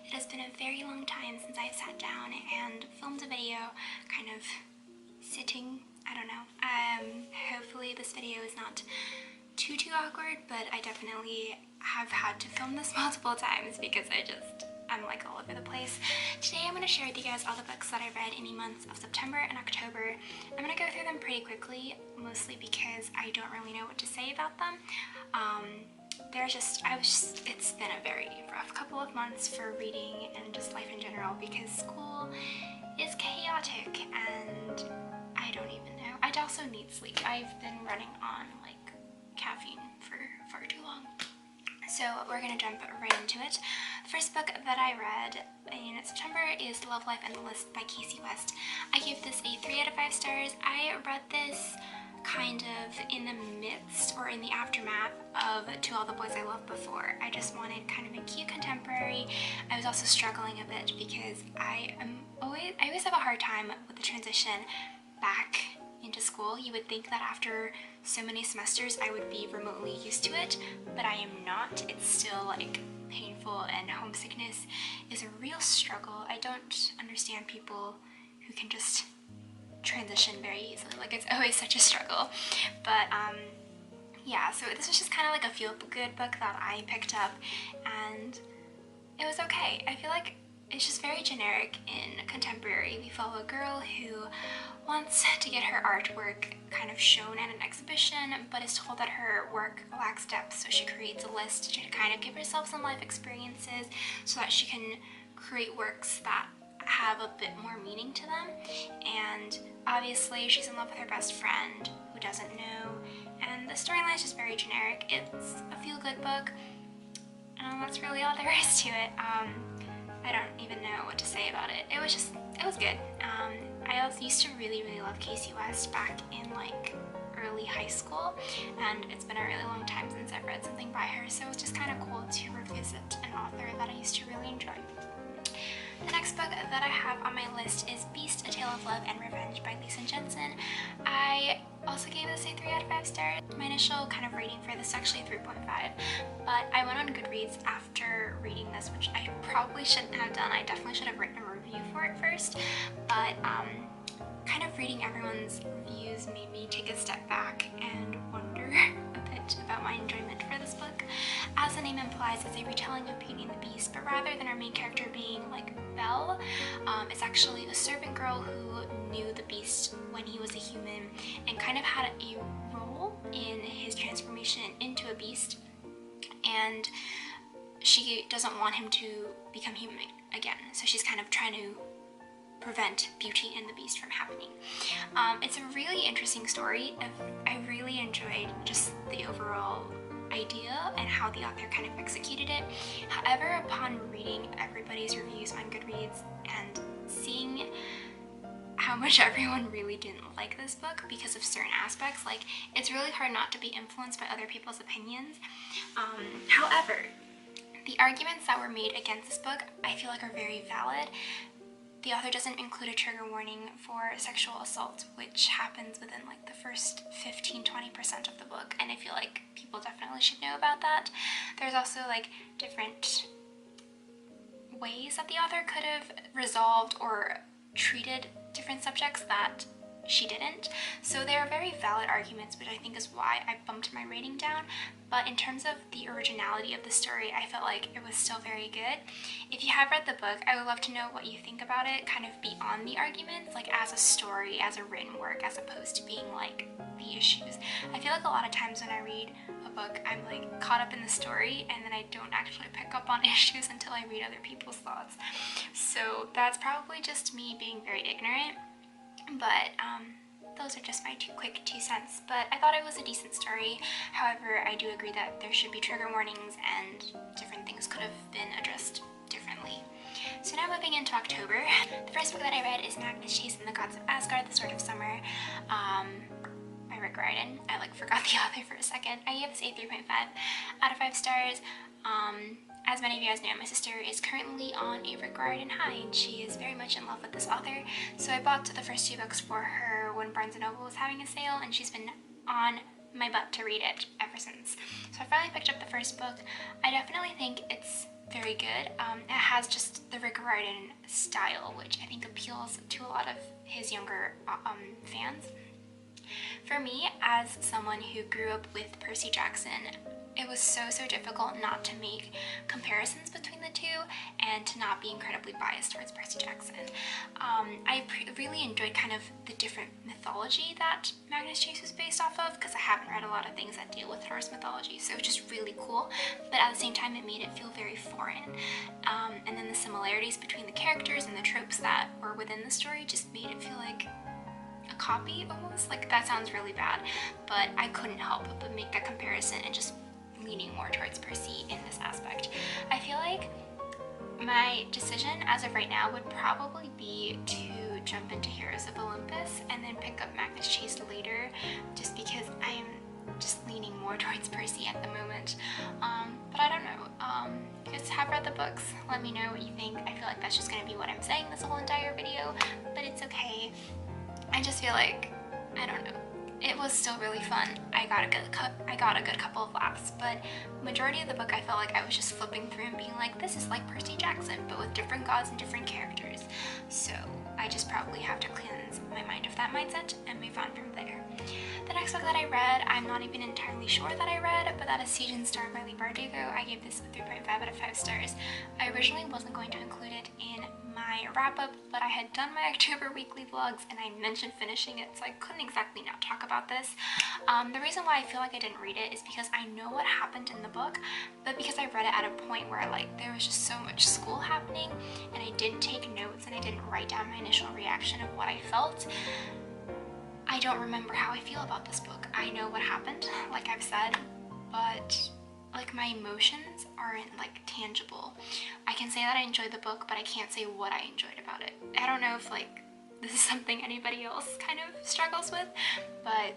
It has been a very long time since I sat down and filmed a video, kind of sitting, I don't know. Hopefully this video is not too awkward, but I definitely have had to film this multiple times because I'm like all over the place. Today I'm going to share with you guys all the books that I read in the months of September and October. I'm going to go through them pretty quickly, mostly because I don't really know what to say about them. It's been a very rough couple of months for reading and just life in general because school is chaotic and I don't even know. I also need sleep. I've been running on like caffeine for far too long. So we're gonna jump right into it. The first book that I read in September is Love, Life, and the List by Casey West. I gave this a 3 out of 5 stars. I read this kind of in the midst or in the aftermath of To All the Boys I Loved Before. I just wanted kind of a cute contemporary. I was also struggling a bit because I always have a hard time with the transition back into school. You would think that after so many semesters I would be remotely used to it, but I am not. It's still like painful, and homesickness is a real struggle. I don't understand people who can just transition very easily. Like, it's always such a struggle. But yeah, so this was just kind of like a feel-good book that I picked up, and it was okay. I feel like it's just very generic in contemporary. We follow a girl who wants to get her artwork kind of shown at an exhibition, but is told that her work lacks depth, so she creates a list to kind of give herself some life experiences so that she can create works that have a bit more meaning to them. And obviously she's in love with her best friend who doesn't know, and the storyline is just very generic. It's a feel-good book, and that's really all there is to it. I don't even know what to say about it. It was good. I also used to really love Casey West back in like early high school, and it's been a really long time since I've read something by her, so it was just kind of cool to revisit an author that I used to really enjoy. The next book that I have on my list is Beast, A Tale of Love and Revenge by Lisa Jensen. I also gave this a 3 out of 5 stars. My initial kind of rating for this is actually 3.5, but I went on Goodreads after reading this, which I probably shouldn't have done. I definitely should have written a review for it first, but kind of reading everyone's reviews made me take a step back and wonder a bit about my enjoyment for this book. As the name implies, it's a retelling of Beauty and the Beast, but rather than our main character being like Belle, it's actually a servant girl who knew the Beast when he was a human and kind of had a role in his transformation into a beast, and she doesn't want him to become human again, so she's kind of trying to prevent Beauty and the Beast from happening. It's a really interesting story. I really enjoyed just the overall idea and how the author kind of executed it. However, upon reading everybody's reviews on Goodreads and seeing how much everyone really didn't like this book because of certain aspects, like, it's really hard not to be influenced by other people's opinions. However, the arguments that were made against this book I feel like are very valid. The author doesn't include a trigger warning for sexual assault, which happens within like the first 15-20% of the book, and I feel like people definitely should know about that. There's also like different ways that the author could have resolved or treated different subjects that she didn't. So they are very valid arguments, which I think is why I bumped my rating down. But in terms of the originality of the story, I felt like it was still very good. If you have read the book, I would love to know what you think about it, kind of beyond the arguments, like as a story, as a written work, as opposed to being like the issues. I feel like a lot of times when I read a book, I'm like caught up in the story, and then I don't actually pick up on issues until I read other people's thoughts. So that's probably just me being very ignorant. But those are just my quick 2 cents. But I thought it was a decent story. However, I do agree that there should be trigger warnings and different things could have been addressed differently. So now moving into October, the first book that I read is Magnus Chase and the Gods of Asgard, The Sword of Summer by Rick Riordan. I like forgot the author for a second. I gave this a 3.5 out of 5 stars. As many of you guys know, my sister is currently on a Rick Riordan high, and she is very much in love with this author. So I bought the first 2 books for her when Barnes & Noble was having a sale, and she's been on my butt to read it ever since. So I finally picked up the first book. I definitely think it's very good. It has just the Rick Riordan style, which I think appeals to a lot of his younger fans. For me, as someone who grew up with Percy Jackson, it was so difficult not to make comparisons between the two and to not be incredibly biased towards Percy Jackson. I really enjoyed kind of the different mythology that Magnus Chase was based off of, because I haven't read a lot of things that deal with Norse mythology, so it was just really cool, but at the same time it made it feel very foreign. And then the similarities between the characters and the tropes that were within the story just made it feel like a copy almost. Like, that sounds really bad, but I couldn't help but make that comparison and just leaning more towards Percy in this aspect. I feel like my decision as of right now would probably be to jump into Heroes of Olympus and then pick up Magnus Chase later, just because I'm just leaning more towards Percy at the moment. But I don't know. You guys have read the books. Let me know what you think. I feel like that's just going to be what I'm saying this whole entire video, but it's okay. I just feel like, I don't know. It was still really fun. I got a good couple of laughs, but majority of the book I felt like I was just flipping through and being like, this is like Percy Jackson, but with different gods and different characters. So I just probably have to cleanse my mind of that mindset and move on from there. The next book that I read, I'm not even entirely sure that I read, but that is Siege and Star by Lee Bardugo. I gave this a 3.5 out of 5 stars. I originally wasn't going to include it in my wrap-up, but I had done my October weekly vlogs and I mentioned finishing it, so I couldn't exactly not talk about this. The reason why I feel like I didn't read it is because I know what happened in the book, but because I read it at a point where like there was just so much school happening and I didn't take notes and I didn't write down my initial reaction of what I felt, I don't remember how I feel about this book. I know what happened, like I've said, but like my emotions aren't like tangible. I can say that I enjoyed the book, but I can't say what I enjoyed about it. I don't know if like this is something anybody else kind of struggles with, but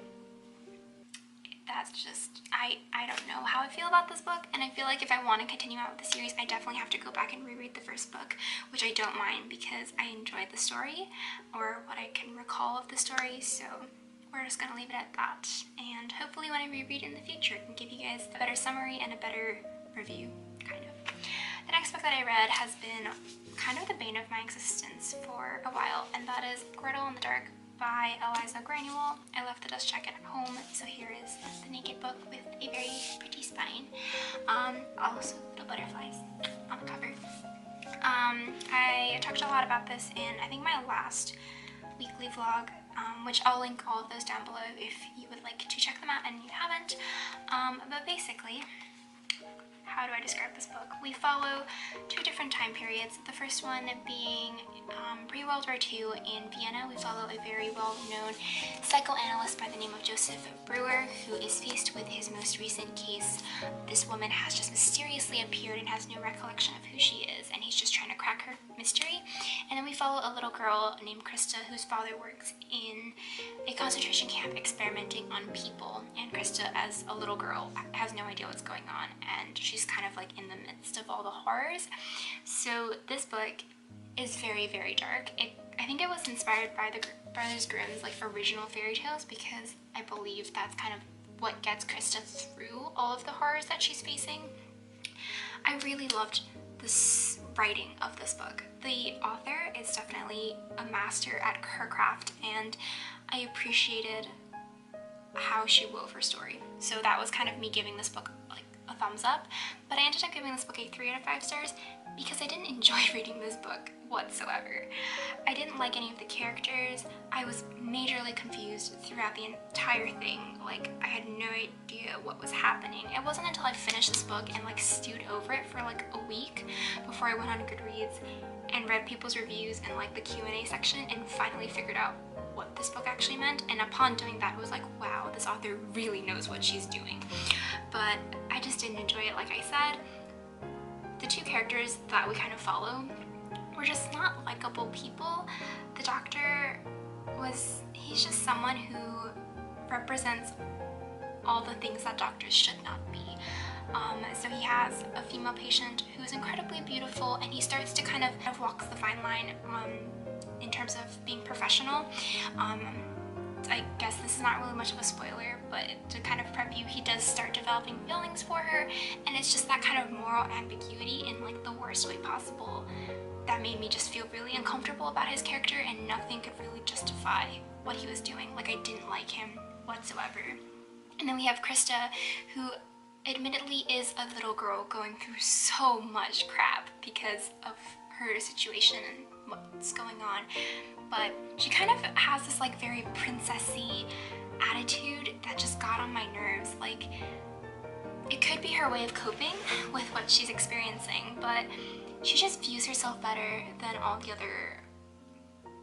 that's just, I don't know how I feel about this book, and I feel like if I want to continue out with the series, I definitely have to go back and reread the first book, which I don't mind because I enjoyed the story, or what I can recall of the story, so we're just gonna leave it at that. And hopefully when I reread in the future, I can give you guys a better summary and a better review, kind of. The next book that I read has been kind of the bane of my existence for a while, and that is Gretel in the Dark by Eliza Granule. I left the dust jacket at home, so here is the naked book with a very pretty spine. Also little butterflies on the cover. I talked a lot about this in, I think, my last weekly vlog, which I'll link all of those down below if you would like to check them out and you haven't. But basically, how do I describe this book? We follow two different time periods. The first one being pre-World War II in Vienna. We follow a very well-known psychoanalyst by the name of Joseph Breuer, who is faced with his most recent case. This woman has just mysteriously appeared and has no recollection of who she is, and he's just trying to crack her mystery. And then we follow a little girl named Krista, whose father works in a concentration camp experimenting on people, and Krista, as a little girl, has no idea what's going on, and she's kind of like in the midst of all the horrors. So this book is very, very dark. I think it was inspired by the Brothers Grimm's like original fairy tales, because I believe that's kind of what gets Krista through all of the horrors that she's facing. I really loved this writing of this book. The author is definitely a master at her craft, and I appreciated how she wove her story. So that was kind of me giving this book like a thumbs up, but I ended up giving this book a 3 out of 5 stars because I didn't enjoy reading this book whatsoever. I didn't like any of the characters. I was majorly confused throughout the entire thing. Like, I had no idea what was happening. It wasn't until I finished this book and like stewed over it for like a week before I went on Goodreads and read people's reviews and like the Q&A section and finally figured out what this book actually meant. And upon doing that, I was like, wow, this author really knows what she's doing. But I just didn't enjoy it. Like I said, the two characters that we kind of follow were just not likable people. The doctor he's just someone who represents all the things that doctors should not be. So he has a female patient who's incredibly beautiful, and he starts to kind of walks the fine line in terms of being professional. I guess this is not really much of a spoiler, but to kind of prep you, he does start developing feelings for her, and it's just that kind of moral ambiguity in like the worst way possible that made me just feel really uncomfortable about his character, and nothing could really justify what he was doing. Like, I didn't like him whatsoever. And then we have Krista, who admittedly is a little girl going through so much crap because of her situation and what's going on, but she kind of has this like very princessy attitude that just got on my nerves. Like, it could be her way of coping with what she's experiencing, but she just views herself better than all the other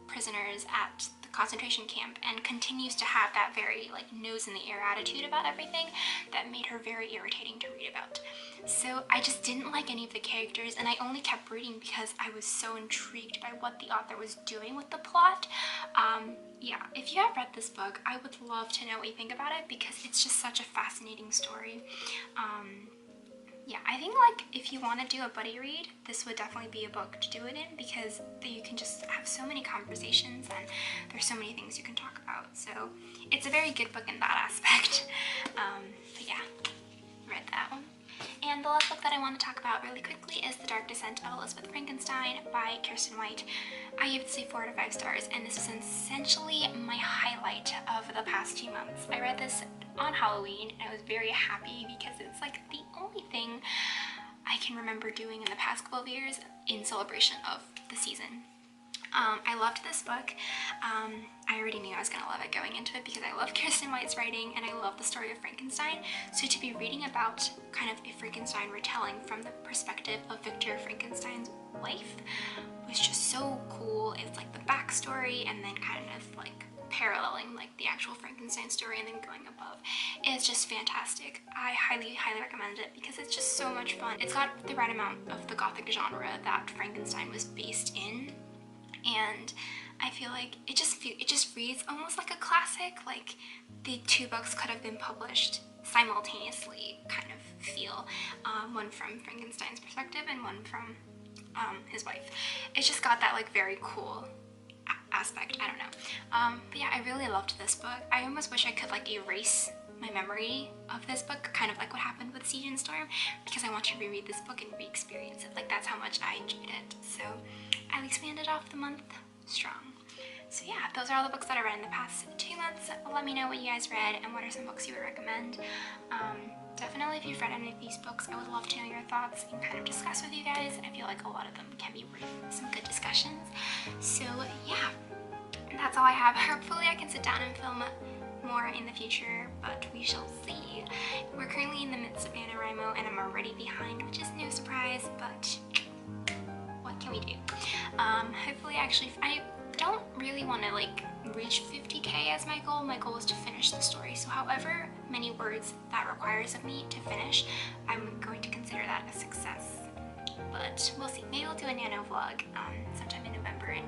prisoners at the concentration camp, and continues to have that very like nose in the air attitude about everything that made her very irritating to read about. So I just didn't like any of the characters, and I only kept reading because I was so intrigued by what the author was doing with the plot. Yeah, if you have read this book, I would love to know what you think about it, because it's just such a fascinating story. Yeah, I think like if you want to do a buddy read, this would definitely be a book to do it in, because you can just have so many conversations and there's so many things you can talk about. So it's a very good book in that aspect. But yeah, read that one. And the last book that I want to talk about really quickly is The Dark Descent of Elizabeth Frankenstein by Kirsten White. I give it say 4 out of 5 stars, and this is essentially my highlight of the past few months. I read this on Halloween, and I was very happy because it's like the only thing I can remember doing in the past couple of years in celebration of the season. I loved this book. I already knew I was going to love it going into it because I love Kirsten White's writing and I love the story of Frankenstein. So to be reading about kind of a Frankenstein retelling from the perspective of Victor Frankenstein's wife was just so cool. It's like the backstory and then kind of like paralleling like the actual Frankenstein story and then going above. It's just fantastic. I highly recommend it because it's just so much fun. It's got the right amount of the gothic genre that Frankenstein was based in, and I feel like it just reads almost like a classic. Like the 2 books could have been published simultaneously, kind of feel. One from Frankenstein's perspective and one from his wife. It's just got that like very cool aspect. I don't know. But yeah, I really loved this book. I almost wish I could like erase my memory of this book, kind of like what happened with Siege and Storm, because I want to reread this book and re-experience it. Like, that's how much I enjoyed it. So at least we ended off the month strong. So yeah, those are all the books that I read in the past 2 months. Let me know what you guys read and what are some books you would recommend. Definitely, if you've read any of these books, I would love to know your thoughts and kind of discuss with you guys. I feel like a lot of them can be some good discussions. So yeah, that's all I have. Hopefully I can sit down and film more in the future, but we shall see. We're currently in the midst of NaNoWriMo and I'm already behind, which is no surprise, but what can we do? Hopefully, actually, I don't really want to like reach 50k as my goal. My goal is to finish the story, so however many words that requires of me to finish, I'm going to consider that a success. But we'll see. Maybe we'll do a nano vlog sometime in November and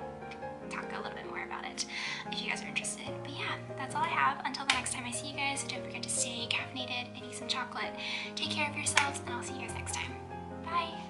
talk a little bit more about it if you guys are interested. But yeah, that's all I have. Until the next time I see you guys, don't forget to stay caffeinated and eat some chocolate. Take care of yourselves, and I'll see you guys next time. Bye!